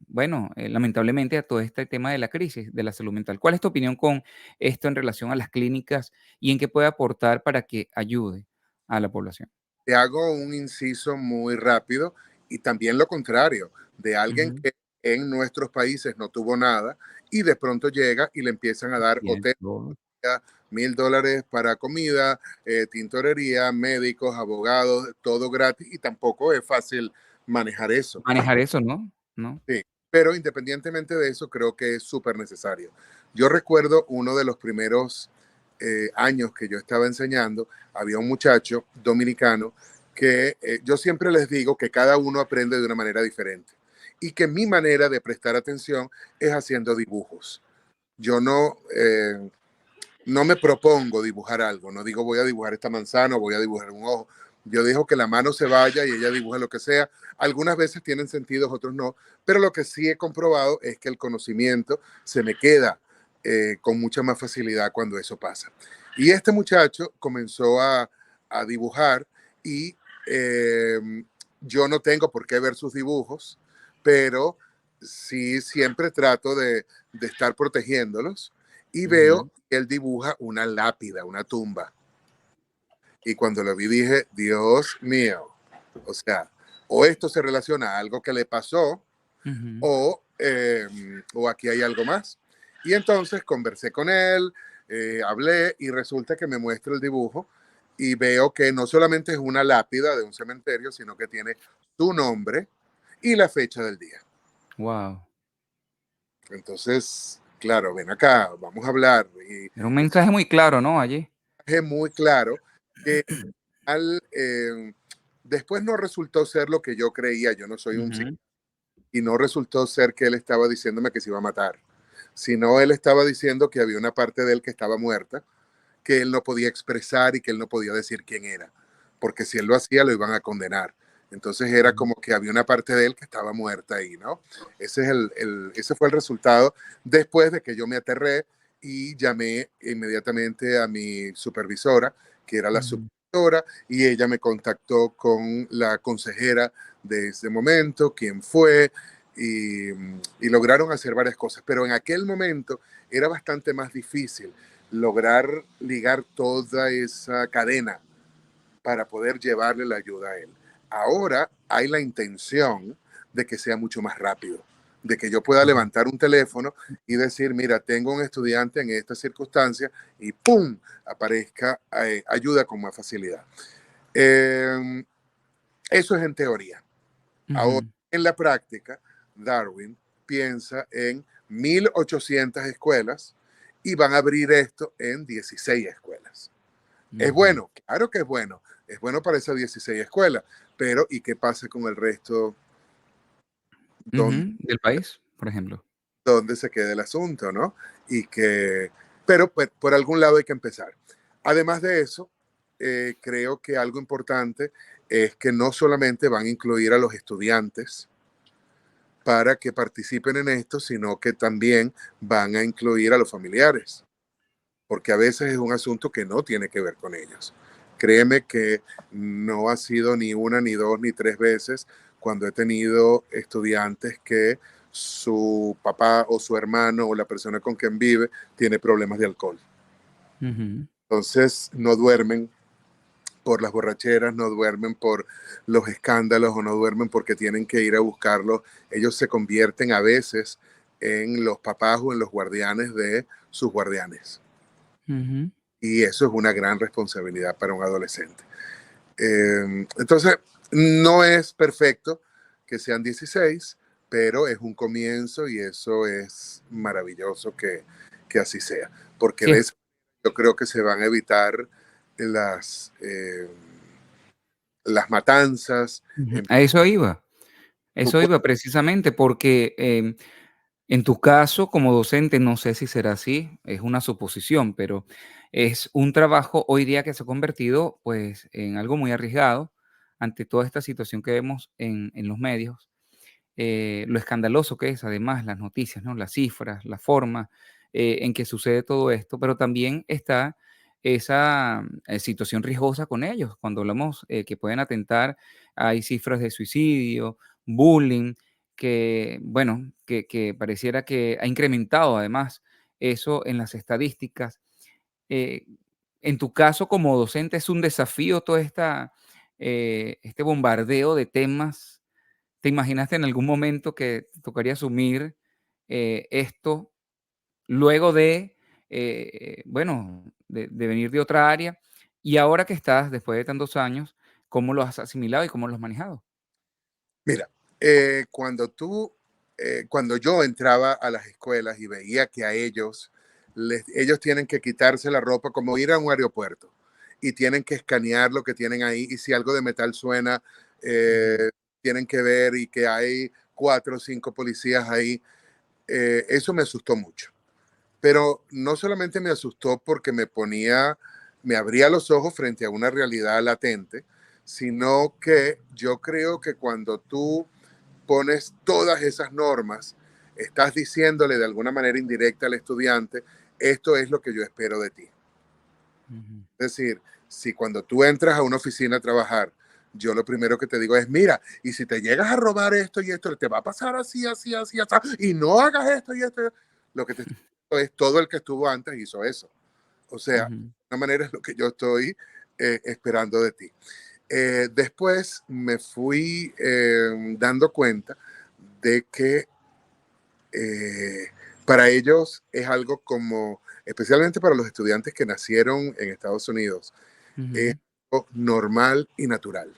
bueno, lamentablemente a todo este tema de la crisis de la salud mental. ¿Cuál es tu opinión con esto en relación a las clínicas y en qué puede aportar para que ayude a la población? Te hago un inciso muy rápido y también lo contrario, de alguien Ujú. que en nuestros países no tuvo nada y de pronto llega y le empiezan a dar Bien, hotel todo. $1,000 para comida, tintorería, médicos, abogados, todo gratis y tampoco es fácil manejar eso. Manejar eso, ¿no? ¿No? Sí, pero independientemente de eso, creo que es súper necesario. Yo recuerdo uno de los primeros años que yo estaba enseñando, había un muchacho dominicano que yo siempre les digo que cada uno aprende de una manera diferente y que mi manera de prestar atención es haciendo dibujos. Yo no me propongo dibujar algo, no digo voy a dibujar esta manzana o voy a dibujar un ojo. Yo dejo que la mano se vaya y ella dibuja lo que sea. Algunas veces tienen sentido, otros no, pero lo que sí he comprobado es que el conocimiento se me queda con mucha más facilidad cuando eso pasa. Y este muchacho comenzó a dibujar y eh, yo no tengo por qué ver sus dibujos, pero sí siempre trato de estar protegiéndolos y veo Ujú. que él dibuja una lápida, una tumba. Y cuando lo vi dije, Dios mío, o sea, o esto se relaciona a algo que le pasó Ujú. o aquí hay algo más. Y entonces conversé con él, hablé y resulta que me muestra el dibujo y veo que no solamente es una lápida de un cementerio, sino que tiene su nombre y la fecha del día. Guau. Entonces, claro, ven acá, vamos a hablar. Y Era un mensaje muy claro, ¿no? Allí. es muy claro que al, después no resultó ser lo que yo creía, yo no soy un psicólogo, Ujú. y no resultó ser que él estaba diciéndome que se iba a matar, sino él estaba diciendo que había una parte de él que estaba muerta, que él no podía expresar y que él no podía decir quién era, porque si él lo hacía lo iban a condenar. Entonces era Ujú. como que había una parte de él que estaba muerta ahí, ¿no? Ese fue el resultado después de que yo me aterré y llamé inmediatamente a mi supervisora, que era la Ujú. supervisora, y ella me contactó con la consejera de ese momento, quién fue, y lograron hacer varias cosas. Pero en aquel momento era bastante más difícil lograr ligar toda esa cadena para poder llevarle la ayuda a él. Ahora hay la intención de que sea mucho más rápido, de que yo pueda levantar un teléfono y decir, mira, tengo un estudiante en esta circunstancia y ¡pum! Aparezca ayuda con más facilidad. Eh, Eso es en teoría. Ahora, Ujú, en la práctica, Darwin piensa en 1.800 escuelas y van a abrir esto en 16 escuelas. Es ujú, bueno, claro que es bueno para esas 16 escuelas, pero ¿y qué pasa con el resto? ¿Dónde, ujú, del país, por ejemplo. dónde se queda el asunto, no? Y que, pero pues, por algún lado hay que empezar. Además de eso, creo que algo importante es que no solamente van a incluir a los estudiantes para que participen en esto, sino que también van a incluir a los familiares, porque a veces es un asunto que no tiene que ver con ellos. Créeme que no ha sido ni una, ni dos, ni tres veces cuando he tenido estudiantes que su papá o su hermano o la persona con quien vive tiene problemas de alcohol. Ujú, Entonces no duermen por las borracheras, no duermen por los escándalos o no duermen porque tienen que ir a buscarlos. Ellos se convierten a veces en los papás o en los guardianes de sus guardianes. ujú. Y eso es una gran responsabilidad para un adolescente. Entonces, no es perfecto que sean 16, pero es un comienzo y eso es maravilloso que así sea, porque Sí, de eso yo creo que se van a evitar las, las matanzas. ujú. A eso Supo- iba precisamente porque, en tu caso, como docente, no sé si será así, es una suposición, pero es un trabajo hoy día que se ha convertido, pues, en algo muy arriesgado ante toda esta situación que vemos en los medios, lo escandaloso que es, además, las noticias, ¿no? Las cifras, la forma, en que sucede todo esto, pero también está esa, situación riesgosa con ellos. Cuando hablamos, que pueden atentar, hay cifras de suicidio, bullying, que, bueno, que pareciera que ha incrementado, además, eso en las estadísticas. Eh, en tu caso, como docente, ¿es un desafío toda esta, este bombardeo de temas? ¿Te imaginaste en algún momento que te tocaría asumir, esto luego de, bueno, de venir de otra área? Y ahora que estás, después de tantos años, ¿cómo lo has asimilado y cómo lo has manejado? Mira, cuando yo entraba a las escuelas y veía que a ellos, ellos tienen que quitarse la ropa como ir a un aeropuerto y tienen que escanear lo que tienen ahí y si algo de metal suena, Ujú, tienen que ver y que hay 4 o 5 policías ahí, eso me asustó mucho. Pero no solamente me asustó porque me abría los ojos frente a una realidad latente, sino que yo creo que cuando tú pones todas esas normas, estás diciéndole de alguna manera indirecta al estudiante, esto es lo que yo espero de ti. ujú, Es decir, si cuando tú entras a una oficina a trabajar, yo lo primero que te digo es, mira, y si te llegas a robar esto y esto, te va a pasar así, así, así, así, y no hagas esto y esto. Lo que te estoy diciendo es, todo el que estuvo antes hizo eso. O sea, de ujú, alguna manera es lo que yo estoy esperando de ti. Después me fui dando cuenta de que para ellos es algo como, especialmente para los estudiantes que nacieron en Estados Unidos, es ujú, algo normal y natural.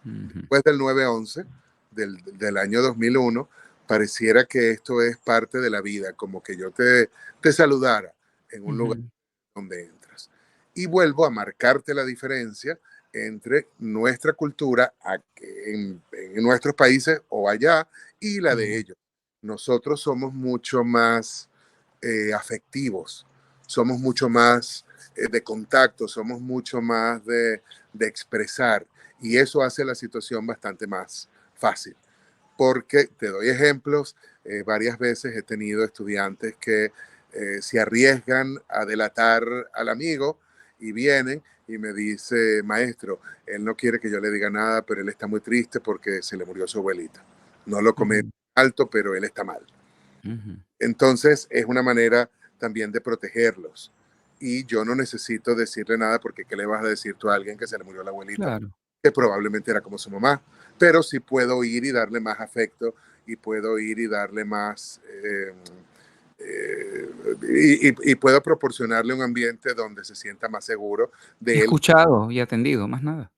ujú, Después del 9/11, del año 2001, pareciera que esto es parte de la vida, como que yo te saludara en un lugar ujú, donde entras. Y vuelvo a marcarte la diferencia entre nuestra cultura en nuestros países o allá y la de ujú. ellos. Nosotros somos mucho más afectivos, somos mucho más de contacto, somos mucho más de expresar y eso hace la situación bastante más fácil. Porque te doy ejemplos, varias veces he tenido estudiantes que se arriesgan a delatar al amigo y vienen y me dice, maestro, él no quiere que yo le diga nada, pero él está muy triste porque se le murió su abuelita. No lo comenta Ujú, alto, pero él está mal. ujú. Entonces es una manera también de protegerlos. Y yo no necesito decirle nada porque ¿qué le vas a decir tú a alguien que se le murió la abuelita? Claro. que probablemente era como su mamá, pero sí puedo ir y darle más afecto y puedo ir y darle más, y puedo proporcionarle un ambiente donde se sienta más seguro de él. Escuchado y atendido, más nada.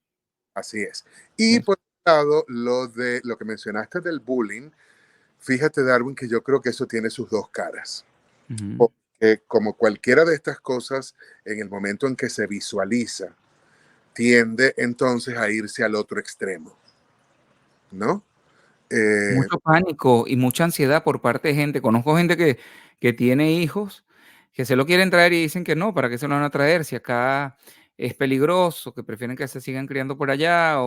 Así es. Y Eso. por otro lado, lo de lo que mencionaste del bullying, fíjate, Darwin, que yo creo que eso tiene sus dos caras. Ujú. Porque como cualquiera de estas cosas, en el momento en que se visualiza, tiende entonces a irse al otro extremo, ¿no? Eh, Mucho pánico y mucha ansiedad por parte de gente. Conozco gente que tiene hijos, que se lo quieren traer y dicen que no, ¿para qué se lo van a traer? Si acá es peligroso, que prefieren que se sigan criando por allá,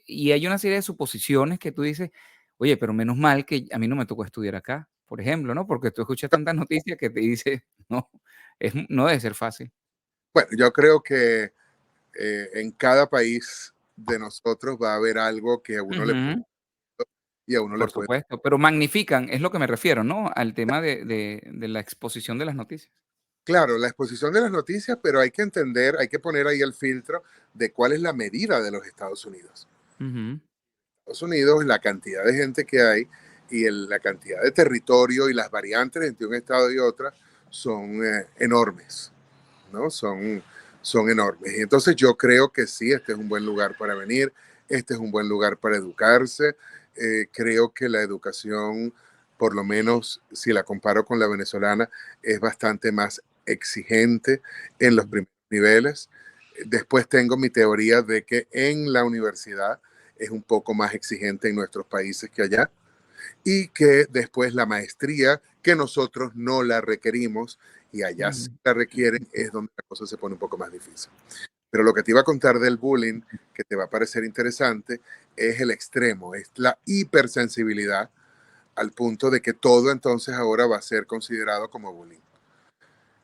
y hay una serie de suposiciones que tú dices: "Oye, pero menos mal que a mí no me tocó estudiar acá", por ejemplo, ¿no? Porque tú escuchas tantas noticias que te dice no, no debe ser fácil. bueno, yo creo que en cada país de nosotros va a haber algo que a uno le Ujú. y a uno le Por puede. supuesto, pero magnifican, es lo que me refiero, ¿no? Al tema de la exposición de las noticias. Claro, la exposición de las noticias, pero hay que entender, hay que poner ahí el filtro de cuál es la medida de los Estados Unidos. Ujú, Estados Unidos, la cantidad de gente que hay y la cantidad de territorio y las variantes entre un estado y otra son enormes, ¿no? Son enormes. Y entonces yo creo que sí, este es un buen lugar para venir, este es un buen lugar para educarse. Creo que la educación, por lo menos si la comparo con la venezolana, es bastante más exigente en los ujú, primeros niveles. Después tengo mi teoría de que en la universidad es un poco más exigente en nuestros países que allá y que después la maestría, que nosotros no la requerimos y allá sí ujú, la requieren, es donde la cosa se pone un poco más difícil. Pero lo que te iba a contar del bullying, que te va a parecer interesante, es el extremo, es la hipersensibilidad al punto de que todo entonces ahora va a ser considerado como bullying.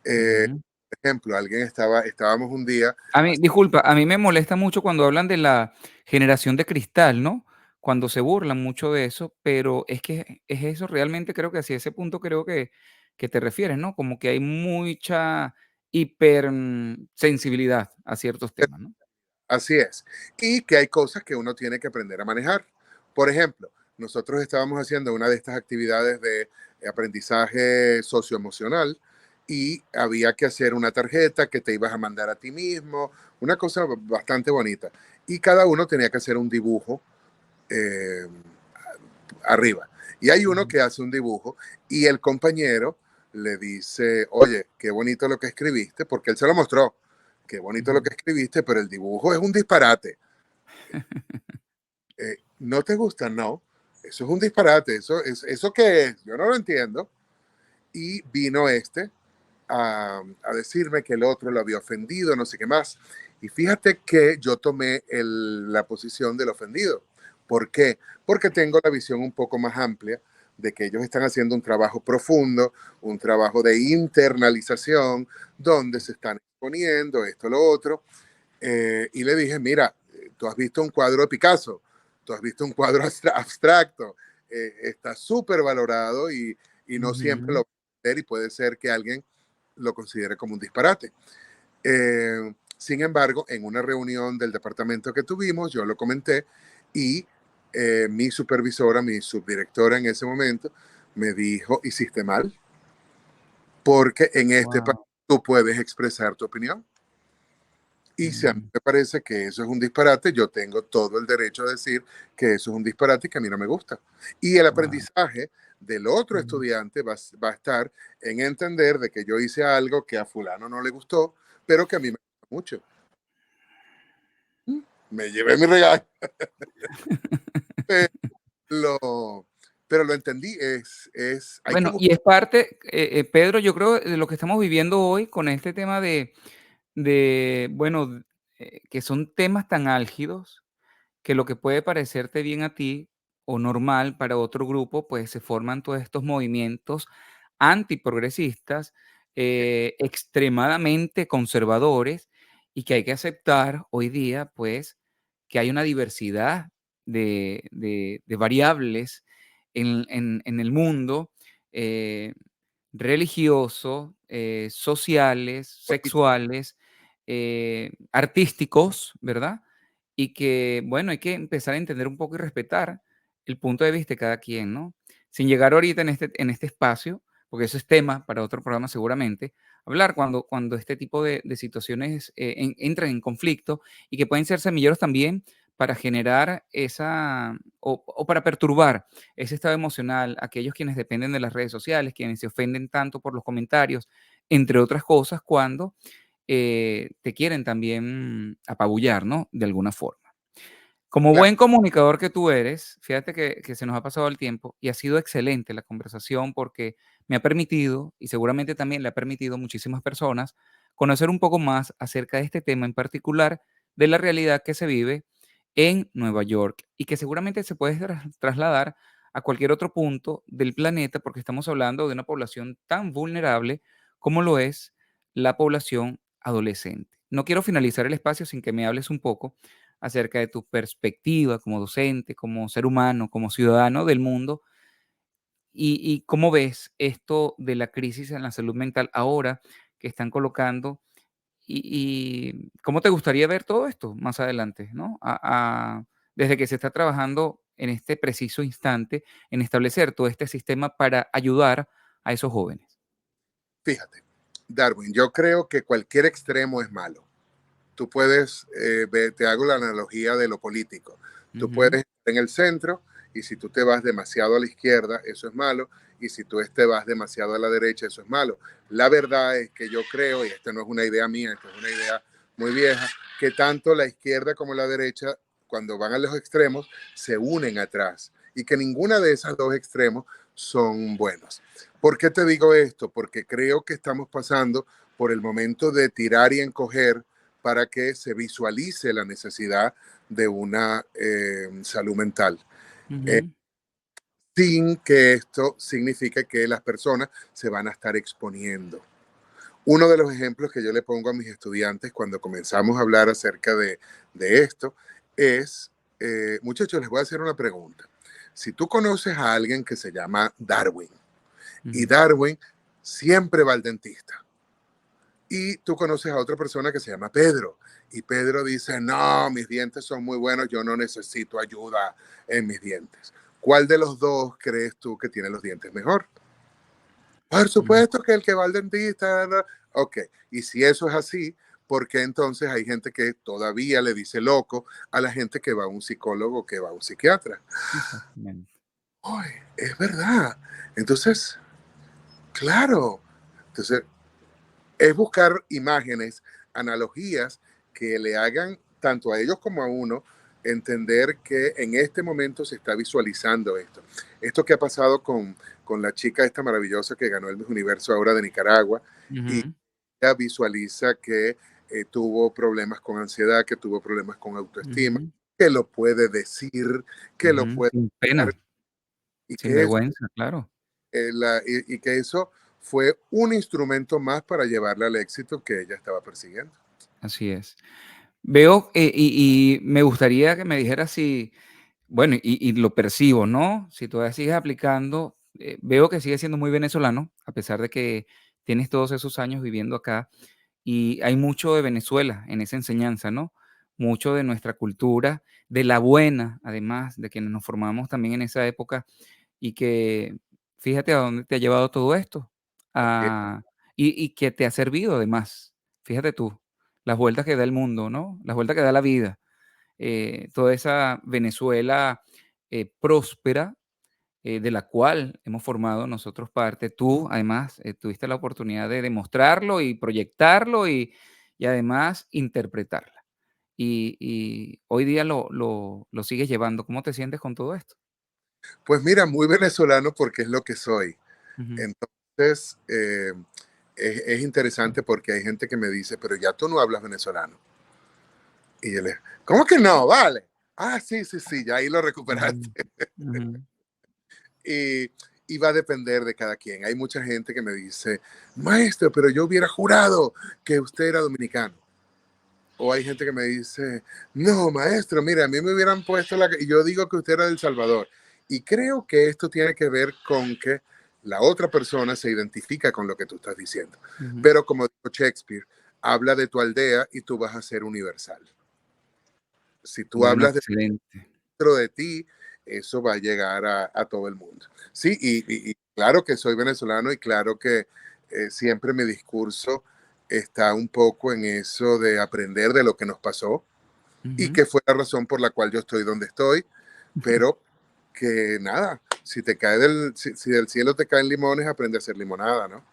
ujú. Por ejemplo, estábamos un día, A mí, disculpa, a mí me molesta mucho cuando hablan de la generación de cristal, ¿no? Cuando se burlan mucho de eso, pero es que es eso realmente creo que hacia ese punto creo que te refieres, ¿no? Como que hay mucha sensibilidad a ciertos temas, ¿no? así es, y que hay cosas que uno tiene que aprender a manejar. Por ejemplo, nosotros estábamos haciendo una de estas actividades de aprendizaje socioemocional y había que hacer una tarjeta que te ibas a mandar a ti mismo, una cosa bastante bonita. Y cada uno tenía que hacer un dibujo eh, arriba. Y hay uno Ujú, que hace un dibujo y el compañero le dice, oye, qué bonito lo que escribiste, porque él se lo mostró. Qué bonito lo ujú. que escribiste, pero el dibujo es un disparate. ¿No te gusta? No. Eso es un disparate. ¿Eso qué es? Yo no lo entiendo. Y vino este a decirme que el otro lo había ofendido, no sé qué más. Y fíjate que yo tomé la posición del ofendido. ¿Por qué? Porque tengo la visión un poco más amplia de que ellos están haciendo un trabajo profundo, un trabajo de internalización, donde se están exponiendo esto, lo otro. Y le dije, mira, tú has visto un cuadro de Picasso, tú has visto un cuadro abstracto, está súper valorado y no siempre lo Ujú. va a ver y puede ser que alguien lo considere como un disparate. Sin embargo, en una reunión del departamento que tuvimos, yo lo comenté y mi supervisora, mi subdirectora en ese momento, me dijo, hiciste mal, porque en este país Guau. tú puedes expresar tu opinión. Y si a mí Mm, me parece que eso es un disparate, yo tengo todo el derecho a decir que eso es un disparate y que a mí no me gusta. Y el guau. aprendizaje del otro Ujú. estudiante va a estar en entender de que yo hice algo que a fulano no le gustó, pero que a mí me gusta mucho. Mm, Me llevé mi regalo, pero lo, pero lo entendí, hay que Bueno, buscar. y es parte, Pedro, yo creo, de lo que estamos viviendo hoy con este tema bueno, que son temas tan álgidos que lo que puede parecerte bien a ti o normal para otro grupo, pues se forman todos estos movimientos antiprogresistas, extremadamente conservadores y que hay que aceptar hoy día, pues, que hay una diversidad de variables en el mundo eh, religioso, sociales, sexuales, artísticos, ¿verdad? y que, bueno, hay que empezar a entender un poco y respetar el punto de vista de cada quien, ¿no? Sin llegar ahorita en este espacio, porque eso es tema para otro programa seguramente, hablar cuando este tipo de situaciones entran en conflicto y que pueden ser semilleros también para generar esa, o para perturbar ese estado emocional, aquellos quienes dependen de las redes sociales, quienes se ofenden tanto por los comentarios, entre otras cosas, cuando te quieren también apabullar, ¿no? De alguna forma. Como Claro, buen comunicador que tú eres, fíjate que se nos ha pasado el tiempo y ha sido excelente la conversación porque me ha permitido, y seguramente también le ha permitido a muchísimas personas, conocer un poco más acerca de este tema en particular, de la realidad que se vive en Nueva York y que seguramente se puede trasladar a cualquier otro punto del planeta porque estamos hablando de una población tan vulnerable como lo es la población adolescente. No quiero finalizar el espacio sin que me hables un poco acerca de tu perspectiva como docente, como ser humano, como ciudadano del mundo, y cómo ves esto de la crisis en la salud mental ahora que están colocando, y cómo te gustaría ver todo esto más adelante, ¿no? Desde que se está trabajando en este preciso instante en establecer todo este sistema para ayudar a esos jóvenes. fíjate, Darwin, yo creo que cualquier extremo es malo. Tú puedes, te hago la analogía de lo político. Tú puedes Ujú, estar en el centro y si tú te vas demasiado a la izquierda, eso es malo. Y si tú te vas demasiado a la derecha, eso es malo. La verdad es que yo creo, y esta no es una idea mía, esta es una idea muy vieja, que tanto la izquierda como la derecha, cuando van a los extremos, se unen atrás. Y que ninguna de esas dos extremos son buenos. ¿Por qué te digo esto? Porque creo que estamos pasando por el momento de tirar y encoger para que se visualice la necesidad de una salud mental, eh, ujú, sin que esto signifique que las personas se van a estar exponiendo. Uno de los ejemplos que yo le pongo a mis estudiantes cuando comenzamos a hablar acerca de esto es, muchachos, les voy a hacer una pregunta. Si tú conoces a alguien que se llama Darwin y ujú, Darwin siempre va al dentista, y tú conoces a otra persona que se llama Pedro. Y Pedro dice, no, mis dientes son muy buenos, yo no necesito ayuda en mis dientes. ¿Cuál de los dos crees tú que tiene los dientes mejor? Por ujú. supuesto que el que va al dentista. ¿No? Ok, y si eso es así, ¿por qué entonces hay gente que todavía le dice loco a la gente que va a un psicólogo, que va a un psiquiatra? Exactamente. Ay, es verdad. Entonces, claro. Entonces, es buscar imágenes, analogías que le hagan tanto a ellos como a uno entender que en este momento se está visualizando esto. Esto que ha pasado con la chica esta maravillosa que ganó el Miss Universo ahora de Nicaragua y Ujú, ella visualiza que tuvo problemas con ansiedad, que tuvo problemas con autoestima, ujú, que lo puede decir, que lo ujú. puede Sin dar, pena, y sin que, vergüenza, claro. y que eso fue un instrumento más para llevarla al éxito que ella estaba persiguiendo. Así es. Veo, y me gustaría que me dijeras si, bueno, y lo percibo, ¿no? Si todavía sigues aplicando, veo que sigues siendo muy venezolano, a pesar de que tienes todos esos años viviendo acá, y hay mucho de Venezuela en esa enseñanza, ¿no? Mucho de nuestra cultura, de la buena, además, de quienes nos formamos también en esa época, y que fíjate a dónde te ha llevado todo esto, Así ah, y que te ha servido además. Fíjate tú, las vueltas que da el mundo, ¿no? Las vueltas que da la vida. Toda esa Venezuela próspera, de la cual hemos formado nosotros parte. Tú, además, tuviste la oportunidad de demostrarlo y proyectarlo y además interpretarla. Y hoy día lo sigues llevando. ¿Cómo te sientes con todo esto? Pues mira, muy venezolano porque es lo que soy. Ujú, Entonces, es interesante porque hay gente que me dice, pero ya tú no hablas venezolano. Y yo le, ¿cómo que no? Vale. Ah, sí, sí, sí, ya ahí lo ujú, recuperaste. ujú, Y, y va a depender de cada quien. Hay mucha gente que me dice, maestro, pero yo hubiera jurado que usted era dominicano. O hay gente que me dice, no, maestro, mira, a mí me hubieran puesto la... Y yo digo que usted era del Salvador. Y creo que esto tiene que ver con que la otra persona se identifica con lo que tú estás diciendo. ujú. Pero como dijo Shakespeare, habla de tu aldea y tú vas a ser universal. Si tú Bueno, hablas excelente. dentro de ti, eso va a llegar a todo el mundo. Sí, y claro que soy venezolano y claro que siempre mi discurso está un poco en eso de aprender de lo que nos pasó y Ujú. que fue la razón por la cual yo estoy donde estoy, pero que nada, si del cielo te caen limones, aprende a hacer limonada, ¿no?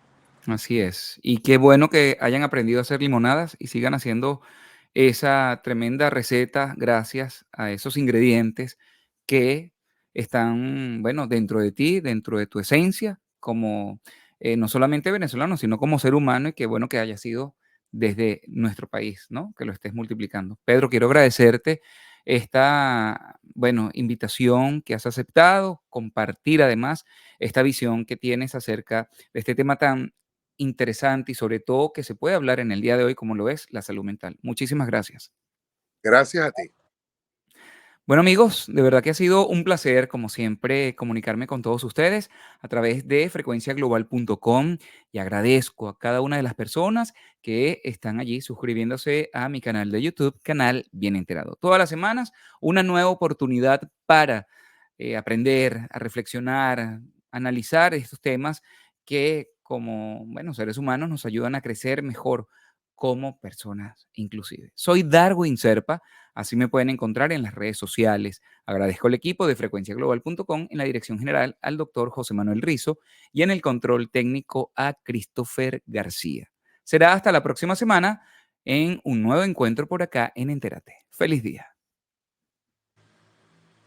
Así es. Y qué bueno que hayan aprendido a hacer limonadas y sigan haciendo esa tremenda receta gracias a esos ingredientes que están, bueno, dentro de ti, dentro de tu esencia, como no solamente venezolano, sino como ser humano y qué bueno que haya sido desde nuestro país, ¿no? Que lo estés multiplicando. Pedro, quiero agradecerte esta, bueno, invitación que has aceptado, compartir además esta visión que tienes acerca de este tema tan interesante y sobre todo que se puede hablar en el día de hoy, como lo es la salud mental. Muchísimas gracias. Gracias a ti. Bueno amigos, de verdad que ha sido un placer, como siempre, comunicarme con todos ustedes a través de frecuenciaglobal.com y agradezco a cada una de las personas que están allí suscribiéndose a mi canal de YouTube, canal Bien Enterado. Todas las semanas una nueva oportunidad para aprender, a reflexionar, a analizar estos temas que como, bueno, seres humanos nos ayudan a crecer mejor como personas inclusive. Soy Darwin Serpa. Así me pueden encontrar en las redes sociales. Agradezco al equipo de frecuenciaglobal.com, en la dirección general al doctor José Manuel Rizo y en el control técnico a Christopher García. Será hasta la próxima semana en un nuevo encuentro por acá en Entérate. Feliz día.